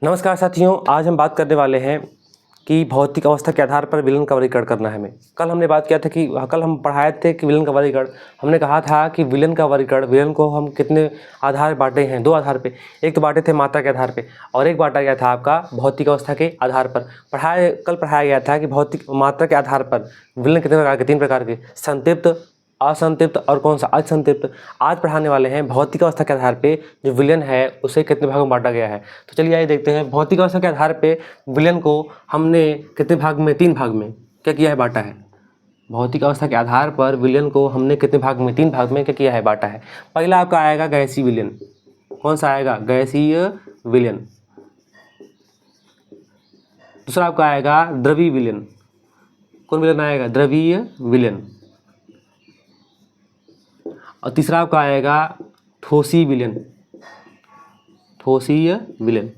नमस्कार साथियों, आज हम बात करने वाले हैं कि भौतिक अवस्था के आधार पर विलन का वर्गीकरण करना है हमें। कल हमने बात किया था कि कल हम पढ़ाए थे कि विलन का वर्गीकरण हमने कहा था कि विलन का वर्गीकरण विलन को हम कितने आधार बांटे हैं, दो आधार पे। एक तो बांटे थे मात्रा के आधार पे और एक बांटा गया था आपका भौतिक अवस्था के आधार पर। कल पढ़ाया गया था कि भौतिक मात्रा के आधार पर विलन कितने प्रकार के, 3 प्रकार के, संतृप्त, असंतृप्त और कौन सा, असंतृप्त। आज पढ़ाने वाले हैं भौतिक अवस्था के आधार पे जो विलयन है उसे कितने भागों में बांटा गया है। तो चलिए आइए देखते हैं भौतिक अवस्था के आधार पे विलयन को हमने कितने भाग में, 3 भाग में क्या किया है, बांटा है। भौतिक अवस्था के आधार पर विलयन को हमने कितने भाग में, 3 भाग में क्या किया है, बांटा है। पहला आपका आएगा गैसीय विलयन। कौन सा आएगा, गैसीय विलयन। दूसरा आपका आएगा द्रवीय विलयन। कौन विलयन आएगा, द्रवीय विलयन। और तीसरा आपका आएगा ठोसीय विलयन। ठोसीय विलयन।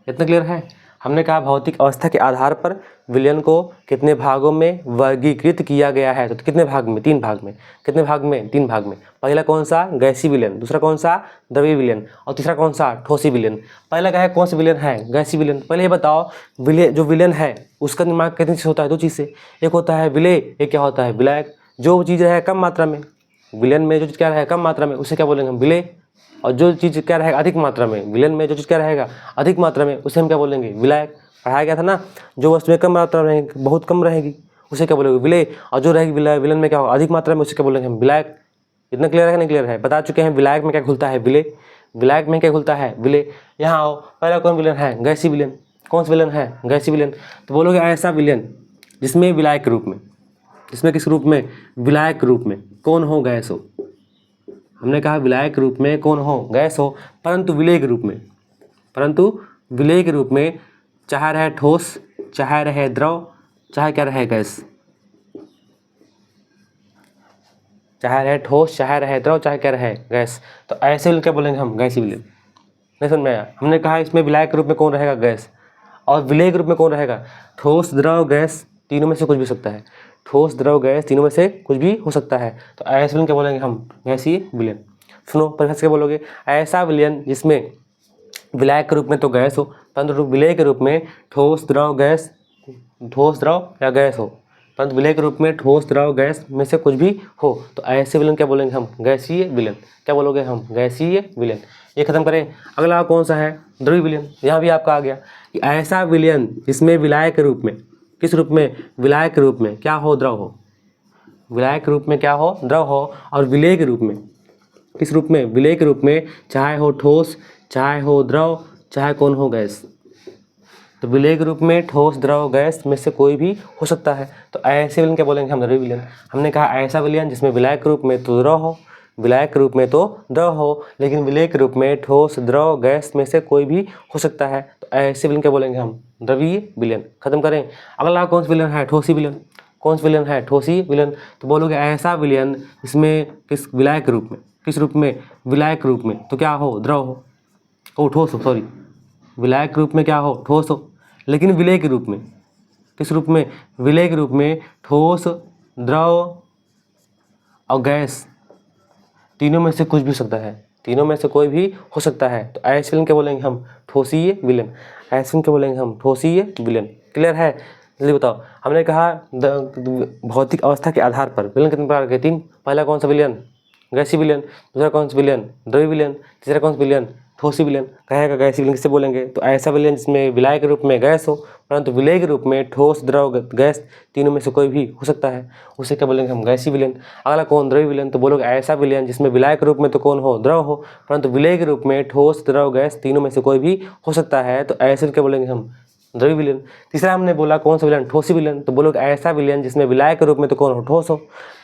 इतना क्लियर है। हमने कहा भौतिक अवस्था के आधार पर विलयन को कितने भागों में वर्गीकृत किया गया है। तो कितने भाग में, 3 भाग में। कितने भाग में, 3 भाग में। पहला कौन सा, गैसीय विलयन। दूसरा कौन सा, द्रवीय विलयन। और तीसरा कौन सा, ठोसीय विलयन। पहला क्या है, कौन सा विलयन है, गैसीय विलयन। पहले ये बताओ जो विलयन है उसका निर्माण कितनी चीज होता है, 2 चीज़ से। एक होता है विलेय, एक क्या होता है, विलायक। जो चीज़ है कम मात्रा में, विलयन में जो चीज़ क्या रहेगा कम मात्रा में उसे क्या बोलेंगे हम, विलेय। और जो चीज़ क्या रहेगा अधिक मात्रा में, विलयन में जो चीज़ क्या रहेगा अधिक मात्रा में उसे हम क्या बोलेंगे, विलायक। पढ़ाया गया था ना, जो वस्तु में कम मात्रा में रहेगी, बहुत कम रहेगी उसे क्या बोलेंगे, विलेय। और जो रहेगी विलयन में क्या होगा, अधिक मात्रा में, उसे क्या बोलेंगे हम, विलायक। इतना क्लियर है, नहीं क्लियर है, बता चुके हैं। विलायक में क्या खुलता है, विलेय। विलायक में क्या खुलता है, विलेय। यहाँ आओ, पहला कौन विलयन है, गैसीय विलयन। कौन सा विलयन है, गैसीय विलयन। तो बोलोगे ऐसा विलयन जिसमें विलायक के रूप में, जिसमें किस रूप में, विलायक रूप में कौन हो, गैस हो। हमने कहा विलायक रूप में कौन हो, गैस हो। परंतु विलेय के रूप में, परंतु विलेय के रूप में चाहे रहे ठोस, चाहे रहे द्रव, चाहे क्या रहे गैस। चाहे रहे ठोस, चाहे रहे द्रव, चाहे क्या रहे गैस। तो ऐसे विलयन क्या बोलेंगे हम, गैसीय विलयन। नहीं समझ में आया। हमने कहा इसमें विलायक के रूप में कौन रहेगा, गैस। और विलेय के रूप में कौन रहेगा, ठोस, द्रव, गैस। तीनों में से कुछ भी हो सकता है। ठोस, द्रव, गैस, तीनों में से कुछ भी हो सकता है। तो ऐसा विलयन क्या बोलेंगे हम, गैसीय विलयन। सुनो परिभाषा से क्या बोलोगे, ऐसा विलयन जिसमें विलायक के रूप में तो गैस हो, परंतु विलेय के रूप में ठोस, द्रव, गैस, ठोस, द्रव या गैस हो, परंतु विलेय के रूप में ठोस, द्रव, गैस में से कुछ भी हो। तो ऐसे विलयन क्या बोलेंगे हम, गैसीय विलयन। क्या बोलोगे हम, गैसीय विलयन। ये खत्म करें। अगला कौन सा है, द्रवीय विलयन। यहाँ भी आपका आ गया कि ऐसा विलयन जिसमें विलायक के रूप में, किस रूप में, विलायक के रूप में क्या हो, द्रव हो। विलायक के रूप में क्या हो, द्रव हो। और विलेय के रूप में, किस रूप में, विलेय के रूप में चाहे हो ठोस, चाहे हो द्रव, चाहे कौन हो, गैस। तो विलेय के रूप में ठोस, द्रव, गैस में से कोई भी हो सकता है। तो ऐसे विलयन क्या बोलेंगे हम, द्रवीय विलयन। हमने कहा ऐसा विलयन जिसमें विलायक के रूप में तो द्रव हो, विलायक के रूप में तो द्रव हो, लेकिन विलेय के रूप में ठोस, द्रव, गैस में से कोई भी हो सकता है। तो ऐसे विलयन क्या बोलेंगे हम, द्रवीय विलयन। खत्म करें। अगला कौन सा विलयन है, ठोसीय विलयन। कौन सा विलयन है, ठोसीय विलयन। तो बोलोगे ऐसा विलयन इसमें किस, विलायक के रूप में, किस रूप में, विलायक रूप में तो क्या हो, द्रव हो, ओ ठोस हो, सॉरी, विलायक रूप में क्या हो, ठोस हो। लेकिन विलेय के रूप में, किस रूप में, विलेय के रूप में ठोस, द्रव और गैस, तीनों में से कुछ भी हो सकता है। तीनों में से कोई भी हो सकता है। तो ऐसे विलयन क्या बोलेंगे हम, ठोसीय विलयन। ऐसे विलयन क्या बोलेंगे हम, ठोसीय विलयन। क्लियर है। जल्दी बताओ। हमने कहा भौतिक अवस्था के आधार पर विलयन कितने प्रकार के, 3। पहला कौन सा विलयन, गैसीय विलयन। दूसरा कौन सा विलयन, द्रवीय विलयन। तीसरा कौन सा विलयन, ठोसीय विलयन। कहेगा गैसीय विलयन किससे बोलेंगे, तो ऐसा विलयन जिसमें विलायक के रूप में गैस हो, परंतु विलेय के रूप में ठोस, द्रव, गैस, तीनों में से कोई भी हो सकता है, उसे क्या बोलेंगे हम, गैसीय विलयन। अगला कौन, द्रवीय विलयन। तो बोलोगे ऐसा विलयन जिसमें विलायक के रूप में तो कौन हो, द्रव हो, परंतु विलेय के रूप में ठोस, द्रव, गैस, तीनों में से कोई भी हो सकता है। तो ऐसे क्या बोलेंगे हम, द्रवीय विलयन। तीसरा हमने बोला कौन सा विलयन, ठोसीय विलयन। तो बोलोगे ऐसा विलयन जिसमें विलायक के रूप में तो कौन हो, ठोस हो,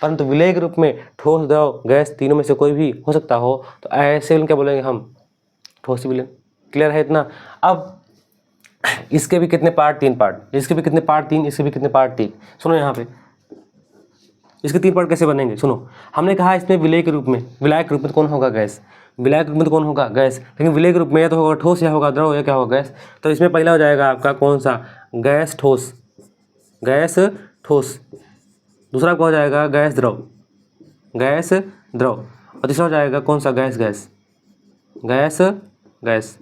परंतु विलेय के रूप में ठोस, द्रव, गैस, तीनों में से कोई भी हो सकता हो। तो ऐसे विलयन क्या बोलेंगे हम, ठोसीय विलयन। क्लियर है इतना। अब इसके भी कितने पार्ट, 3 पार्ट। इसके भी कितने पार्ट, 3। इसके भी कितने पार्ट, 3। सुनो यहाँ पे इसके 3 पार्ट कैसे बनेंगे। सुनो, हमने कहा इसमें विलेय के रूप में, विलायक के रूप में तो कौन होगा, गैस। विलायक के रूप में तो कौन होगा, गैस। लेकिन विलेय के रूप में या तो होगा ठोस, या होगा द्रव, या क्या होगा, गैस। तो इसमें पहला हो जाएगा आपका कौन सा, गैस ठोस, गैस ठोस। दूसरा क्या हो जाएगा, गैस द्रव, गैस द्रव। और तीसरा हो जाएगा कौन सा, gas gas, gas gas.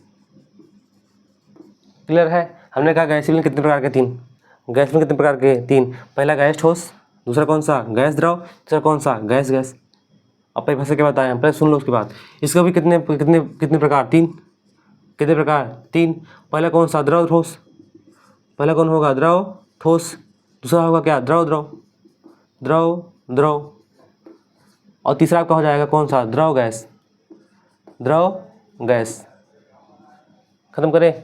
Clear है। हमने कहा गैसीय विलयन कितने प्रकार के? 3। गैस विलयन कितने प्रकार के? 3। पहला गैस ठोस, दूसरा कौन सा? गैस द्रव, तीसरा कौन सा? Gas gas. अब भाई भाषा क्या बताएं हम, पहले सुन लो उसके बाद। इसका भी कितने कितने कितने प्रकार? 3। कितने प्रकार? 3। पहला कौन सा? द्रव ठोस। पहला कौन होगा? द्रव ठोस। दूसरा होगा क्या? द्रव द्रव द्रव द्रव। और तीसरा आपका हो जाएगा कौन सा? द्रव गैस। द्रव गैस। खत्म करें।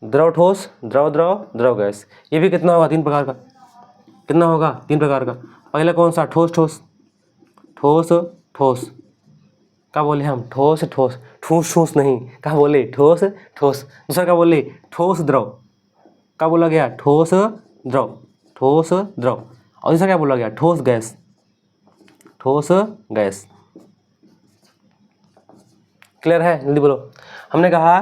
द्रव ठोस, द्रव द्रव, द्रव गैस। ये भी कितना होगा? 3 प्रकार का। कितना होगा? 3 प्रकार का। पहला कौन सा? ठोस ठोस। ठोस ठोस। क्या बोले हम? ठोस ठोस। ठूस ठूस नहीं, क्या बोले? ठोस ठोस। दूसरा क्या बोले? ठोस द्रव। क्या बोला गया? ठोस द्रव। ठोस द्रव। और दूसरा क्या बोला गया? ठोस गैस। ठोस गैस। क्लियर है? जल्दी बोलो। हमने कहा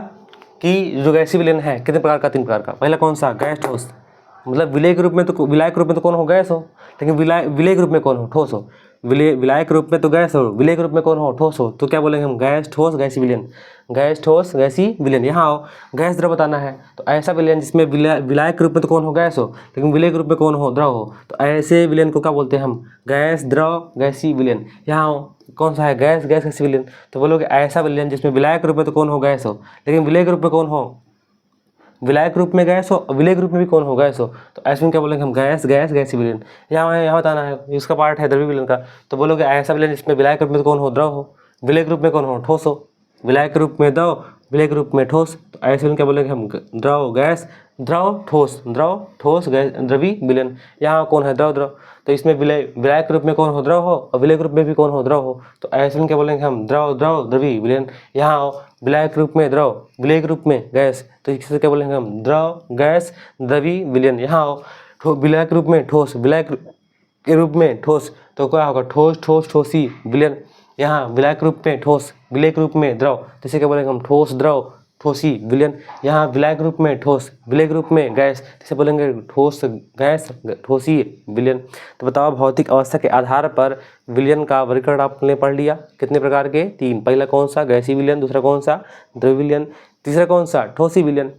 कि जो गैसीय विलयन है कितने प्रकार का? 3 प्रकार का। पहला कौन सा? गैस ठोस। मतलब विलय के रूप में तो, विलायक रूप में तो कौन हो? गैस हो। लेकिन विलय के रूप में कौन हो? ठोस हो। विलायक रूप में तो गैस हो, विलय के रूप में कौन हो? ठोस हो। तो क्या बोलेंगे हम? गैस ठोस गैसीय विलयन। गैस ठोस गैसीय विलयन। यहाँ आओ, गैस द्रव बताना है तो ऐसा विलयन जिसमें विलायक के रूप में तो कौन हो? गैस हो, लेकिन विलय के रूप में कौन हो? द्रव हो। तो ऐसे विलयन को क्या बोलते हैं हम? गैस द्रव गैसीय विलयन। यहाँ आओ, कौन सा है? गैस गैस गैसीय विलयन। तो बोलोगे ऐसा विलयन जिसमें विलायक रूप में तो कौन हो? गैस हो, लेकिन विलय के रूप में कौन हो? विलायक रूप में गैस हो, विलय के रूप में भी कौन हो? गैस हो। तो ऐसे में क्या बोलेंगे हम? गैस गैस गैसीय विलयन। यहाँ बताना है, इसका पार्ट है द्रव्य विलयन का। तो बोलोगे ऐसा विलयन जिसमें विलायक रूप में तो कौन हो? द्रव हो, विलय के रूप में कौन हो? ठोस हो। विलायक के रूप में द्रव, विलय के रूप में ठोस। तो ऐसे विलयन क्या बोलेंगे हम? द्रव गैस, द्रव ठोस गैस, द्रवी विलयन। यहाँ कौन है? द्रव द्रव। तो इसमें विलायक के रूप में कौन हो? द्रव हो, और विलय के रूप में भी कौन हो? द्रव हो। तो ऐसे विलयन क्या बोलेंगे हम? द्रव द्रव द्रवी विलयन। यहाँ आओ, विलायक रूप में द्रव, विलय के रूप में गैस, तो इससे क्या बोलेंगे हम? द्रव गैस द्रवी विलयन। यहाँ आओ, विलायक के रूप में ठोस, विलायक के रूप में ठोस, तो क्या होगा? ठोस ठोस ठोसी विलयन। यहाँ विलायक के रूप में ठोस, विलय के रूप में द्रव, तो इसे क्या बोलेंगे हम? ठोस द्रव ठोसी विलयन। यहाँ विलायक के रूप में ठोस, विलय के रूप में गैस, इसे बोलेंगे ठोस गैस ठोसी विलयन। तो बताओ, भौतिक अवस्था के आधार पर विलयन का वर्गीकरण आपने पढ़ लिया। कितने प्रकार के? 3। पहला कौन सा? गैसीय विलयन। दूसरा कौन सा? द्रव्य विलयन। तीसरा कौन सा? ठोसी विलयन।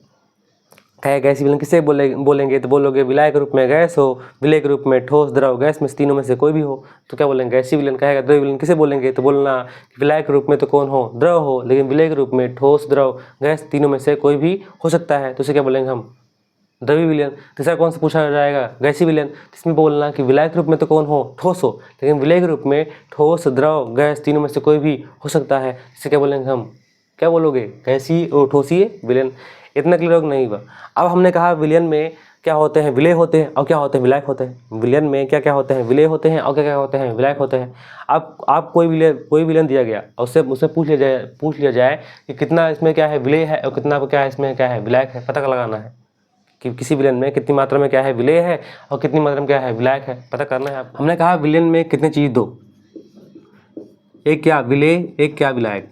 कहे गैसीय विलयन किसे बोलेंगे? तो बोलोगे विलायक के रूप में गैस हो, विलय के रूप में ठोस द्रव गैस में से तीनों में से कोई भी हो तो क्या बोलेंगे? गैसीय विलयन। कहेगा द्रव्य विलयन किसे बोलेंगे? तो बोलना विलायक के रूप में तो कौन हो? द्रव हो, लेकिन विलय के रूप में ठोस द्रव गैस तीनों में से कोई भी हो सकता है, तो उसे क्या बोलेंगे हम? द्रव्य विलयन। तीसरा कौन सा पूछा जाएगा? गैसीय विलयन। इसमें बोलना कि विलायक रूप में तो कौन हो? ठोस हो, लेकिन विलय के रूप में ठोस द्रव गैस तीनों में से कोई भी हो सकता है, इसे क्या बोलेंगे हम? क्या बोलोगे? गैसीय और ठोसीय विलयन। इतना क्लियर नहीं हुआ। अब हमने कहा विलयन में क्या होते हैं? विलय होते हैं और क्या होते हैं? विलायक होते हैं। विलयन में क्या क्या होते हैं? विलय होते हैं और क्या क्या होते हैं? विलायक होते हैं। आप कोई विलयन दिया गया और उससे पूछ लिया जाए कि कितना इसमें क्या है? विलय है और कितना क्या है? इसमें क्या है? विलायक है। पता लगाना है कि किसी विलयन में कितनी मात्रा में क्या है? विलय है और कितनी मात्रा में क्या है? विलायक है। पता करना है आपको। हमने कहा विलयन में कितनी चीज़ दो, एक क्या? विलय, एक क्या? विलायक।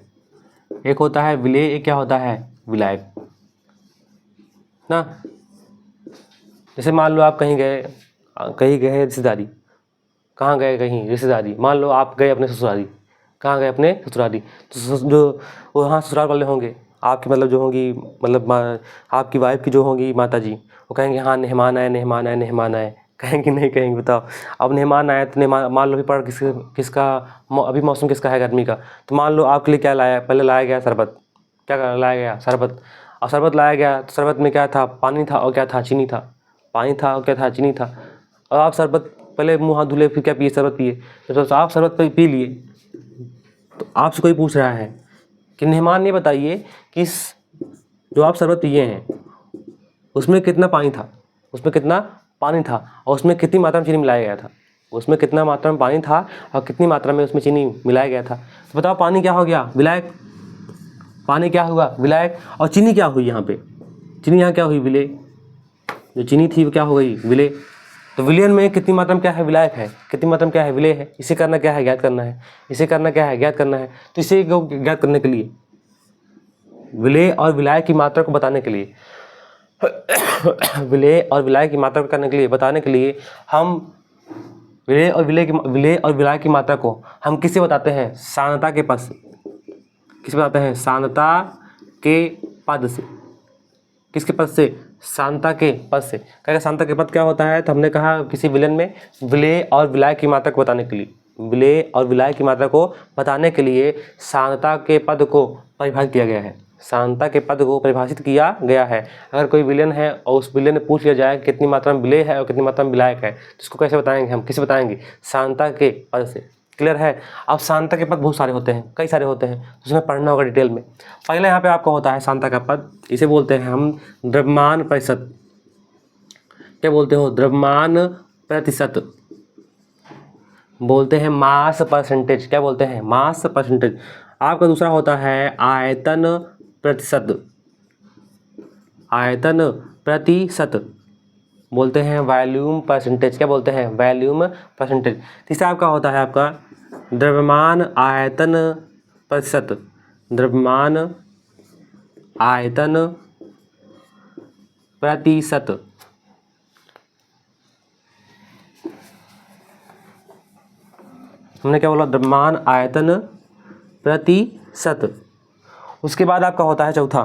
एक होता है विलय, एक क्या होता है? विलायक ना। जैसे मान लो आप कहीं गए रिश्तेदारी। कहाँ गए? कहीं रिश्तेदारी। मान लो आप गए अपने ससुराली। कहाँ गए? अपने ससुराली। तो जो वहाँ ससुराल वाले होंगे आपकी, मतलब जो होंगी, मतलब आपकी वाइफ की जो होंगी माता जी, वो कहेंगे हाँ मेहमान आए, मेहमान आए, मेहमान आए। कहेंगे नहीं कहेंगे? बताओ। अब मेहमान आए तो मान लो भी पढ़ किसका अभी मौसम किसका है? गर्मी का। तो मान लो आपके लिए क्या लाया? पहले लाया गया शरबत। क्या लाया गया? शरबत। और शरबत लाया गया तो शरबत में क्या था? पानी था और क्या था? चीनी था। पानी था और क्या था? चीनी था। और आप शरबत पहले मुँह हाथ धुले, फिर क्या पिए? शरबत पिए। जब आप शरबत पी लिए तो आपसे कोई पूछ रहा है कि मेहमान ये बताइए कि जो आप शरबत पिए हैं उसमें कितना पानी था? उसमें कितना पानी था और उसमें कितनी मात्रा में चीनी मिलाया गया था? उसमें कितना मात्रा में पानी था और कितनी मात्रा में उसमें चीनी मिलाया गया था? तो बताओ, पानी क्या हो गया? विलायक। पानी क्या हुआ? विलायक। और चीनी क्या हुई? यहाँ पे चीनी यहाँ क्या हुई? विलय। जो चीनी थी वो क्या हो गई? विलय। तो विलयन में कितनी मात्रा में क्या है? विलायक है। कितनी मात्रा में क्या है? विलय है। इसे करना क्या है? ज्ञात करना है। इसे करना क्या है? ज्ञात करना है। तो इसे ज्ञात करने के लिए, विलय और विलायक की मात्रा को बताने के लिए विलय और विलायक की मात्रा को करने के लिए, बताने के लिए हम विलय और विलायक की मात्रा को हम किससे बताते हैं? सान्द्रता के पद से। किससे बताते हैं? सान्द्रता के पद से। किसके पद से? सांता के पद से। कहेगा सांता के पद क्या होता है? तो हमने कहा किसी विलेन में विलेय और विलाय की मात्रा को बताने के लिए, विलेय और विलाय की मात्रा को बताने के लिए सांता के पद को परिभाषित किया गया है। सांता के पद को परिभाषित किया गया है। अगर कोई विलेन है और उस विलेन ने पूछ लिया जाए कितनी मात्रा में विलेय है और कितनी मात्रा में विलायक है, तो इसको कैसे बताएंगे हम? किसे बताएंगे? सांता के पद से। क्लियर है? अब सांता के पद बहुत सारे होते हैं, कई सारे होते हैं, तो उसमें पढ़ना होगा डिटेल में। पहले यहाँ पे आपका होता है सांता का पद, इसे बोलते हैं हम द्रव्यमान प्रतिशत। क्या बोलते हो? द्रव्यमान प्रतिशत बोलते हैं, मास परसेंटेज। क्या बोलते हैं? Mass percentage. आपका दूसरा होता है आयतन प्रतिशत। आयतन प्रतिशत बोलते हैं वॉल्यूम परसेंटेज। क्या बोलते हैं? Volume percentage. तीसरा आपका होता है आपका द्रव्यमान आयतन प्रतिशत। द्रव्यमान आयतन प्रतिशत। हमने क्या बोला? द्रव्यमान आयतन प्रतिशत। उसके बाद आपका होता है चौथा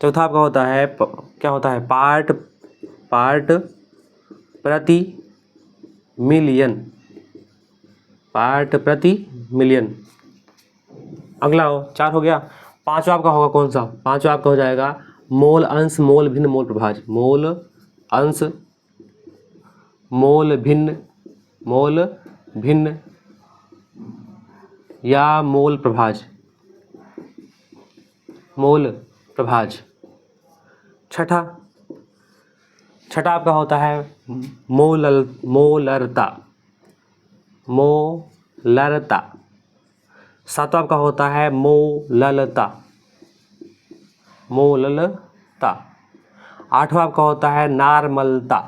आपका होता है क्या होता है? पार्ट प्रति मिलियन। पार्ट प्रति मिलियन। अगला हो 4 हो गया। पांचवा आपका होगा कौन सा? पांचवा आपका हो जाएगा मोल अंश मोल भिन्न मोल प्रभाज। मोल अंश मोल भिन्न या मोल प्रभाज। मोल प्रभाज। छठा आपका होता है मोलरता। सातवां आपका होता है मोललता। आठवां आपका होता है नार्मलता।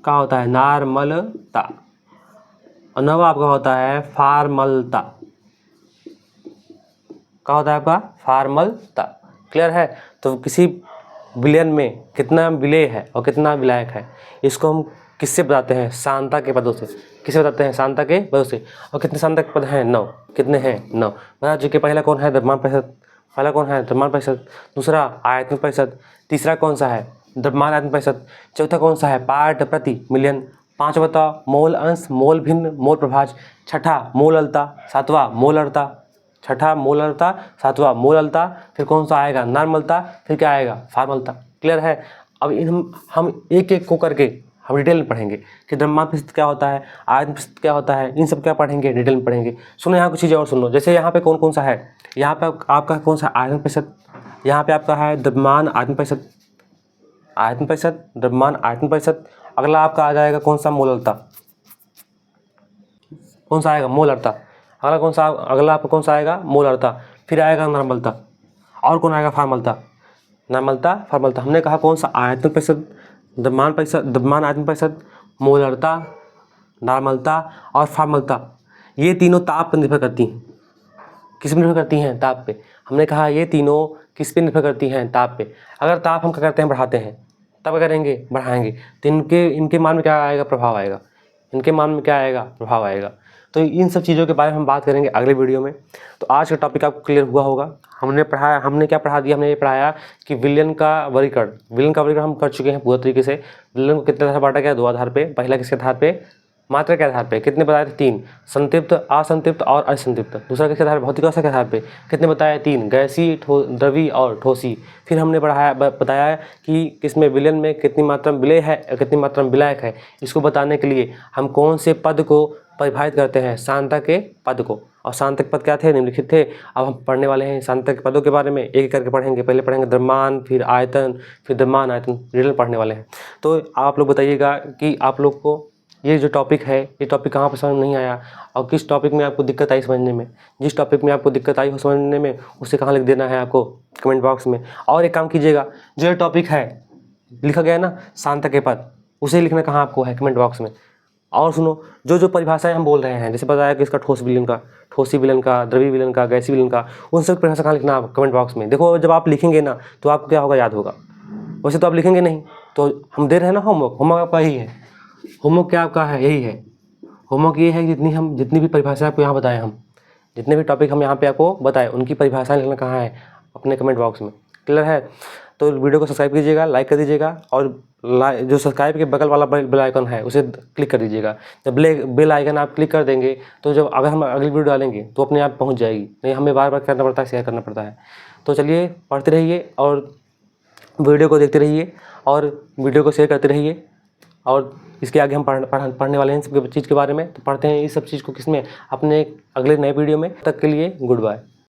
क्या होता है? नार्मलता। और नौवां आपका होता है फार्मलता। क्या होता है आपका? फार्मलता। क्लियर है? तो किसी विलेन में कितना विलेय है और कितना विलायक है, इसको हम किससे बताते हैं? सांता के पदों से। किसे बताते हैं? सांता के पदों से। और कितने सांता के पद हैं? 9। कितने हैं? 9। बता चुके। पहला कौन है? द्रव्यमान प्रतिशत। पहला कौन है? द्रव्यमान प्रतिशत। दूसरा आयतन प्रतिशत। तीसरा कौन सा है? द्रव्यमान आयतन प्रतिशत। चौथा कौन सा है? पार्ट प्रति मिलियन। पांचवा बताओ मोल अंश मोल भिन्न मोल प्रभाज। छठा मोललता। सातवां मोलरता। छठा मोलरता, सातवां मोललता। फिर कौन सा आएगा? नॉर्मलता। फिर क्या आएगा? फार्मलता। क्लियर है? अब इन हम एक एक को करके हम डिटेल में पढ़ेंगे कि द्रव्यमान प्रतिशत क्या होता है, आयतन प्रतिशत क्या होता है, इन सब क्या पढ़ेंगे, डिटेल में पढ़ेंगे। सुनो यहाँ कुछ चीज़ें और सुनो। जैसे यहाँ पे कौन कौन सा है? यहाँ पे आपका कौन सा? आयतन प्रतिशत। यहाँ पे आपका है द्रव्यमान आयतन प्रतिशत। आयतन प्रतिशत, द्रव्यमान आयतन प्रतिशत। अगला आपका आ जाएगा कौन सा? मोललता। कौन सा आएगा? मोलरता। अगला कौन सा? अगला आपका कौन सा आएगा? मोलरता। फिर आएगा नॉर्मलता। और कौन आएगा? फार्मलता। नॉर्मलता, फार्मलता। हमने कहा कौन सा? आयतन प्रतिशत, द्रव्यमान प्रतिशत, द्रव्यमान आयतन प्रतिशत, मोलरता, नॉर्मलता और फार्मलता। ये तीनों ताप पर निर्भर करती हैं। किस पे निर्भर करती हैं? ताप पे। हमने कहा ये तीनों किस पे निर्भर करती हैं? ताप पे। अगर ताप हम क्या करते हैं? बढ़ाते हैं, तब क्या करेंगे? बढ़ाएंगे। तो इनके मान में क्या आएगा? प्रभाव आएगा। इनके मान में क्या आएगा? प्रभाव आएगा। तो इन सब चीज़ों के बारे में हम बात करेंगे अगले वीडियो में। तो आज का टॉपिक आपको क्लियर हुआ होगा। हमने क्या पढ़ा दिया? हमने ये पढ़ाया कि विलेन का वर्गीकरण हम कर चुके हैं पूरा तरीके से। विलेन को कितने आधार बांटा गया? 2 आधार पे। पहला किसके आधार पे? मात्रा के आधार पे। कितने बताए थे? 3। संतृप्त, असंतृप्त और असंतृप्त। दूसरा किसके आधार पे? भौतिक अवस्था के आधार पे। कितने बताए? 3। गैसीय, द्रवीय और ठोसी। फिर हमने बताया कि किसमें विलेन में कितनी मात्रा में विलेय है और कितनी मात्रा में विलायक है। इसको बताने के लिए हम कौन से पद को परिभाषित करते हैं? सांता के पद को। और सांता के पद क्या थे? निम्नलिखित थे। अब हम पढ़ने वाले हैं सांता के पदों के बारे में। एक एक करके पढ़ेंगे। पहले पढ़ेंगे द्रव्यमान, फिर आयतन, फिर द्रव्यमान आयतन, डिटेल पढ़ने वाले हैं। तो आप लोग बताइएगा कि आप लोग को ये जो टॉपिक है, ये टॉपिक कहाँ पर समझ में नहीं आया और किस टॉपिक में आपको दिक्कत आई समझने में। जिस टॉपिक में आपको दिक्कत आई हो समझने में, उसे कहाँ लिख देना है आपको? कमेंट बॉक्स में। और एक काम कीजिएगा, जो ये टॉपिक है लिखा गया है ना सांता के पद, उसे लिखना कहाँ आपको है? कमेंट बॉक्स में। और सुनो, जो परिभाषाएं हम बोल रहे हैं, जैसे बताया कि इसका ठोस विलेन का, ठोसी विलेन का, द्रवीय विलेन का, गैसीय विलेन का, उन सब परिभाषा कहाँ लिखना आप? कमेंट बॉक्स में। देखो जब आप लिखेंगे ना तो आपको क्या होगा? याद होगा। वैसे तो आप लिखेंगे नहीं, तो हम दे रहे हैं ना होमवर्क आपका यही है। होमवर्क क्या आपका है? यही है। होमवर्क ये है कि जितनी भी परिभाषा आपको यहाँ बताएं, हम जितने भी टॉपिक हम यहाँ पे आपको बताएं, उनकी परिभाषाएं लिखना कहाँ है? अपने कमेंट बॉक्स में। क्लियर है? तो वीडियो को सब्सक्राइब कीजिएगा, लाइक कर दीजिएगा और जो सब्सक्राइब के बगल वाला बेल आइकन है उसे क्लिक कर दीजिएगा। जब बेल आइकन आप क्लिक कर देंगे तो जब अगर हम अगली वीडियो डालेंगे तो अपने आप पहुंच जाएगी, नहीं हमें बार बार करना पड़ता है, शेयर करना पड़ता है। तो चलिए पढ़ते रहिए और वीडियो को देखते रहिए और वीडियो को शेयर करते रहिए। और इसके आगे हम पढ़ने वाले हैं सब चीज़ के बारे में। तो पढ़ते हैं इस सब चीज़ को किसमें, अपने अगले नए वीडियो में। तब तक के लिए गुड बाय।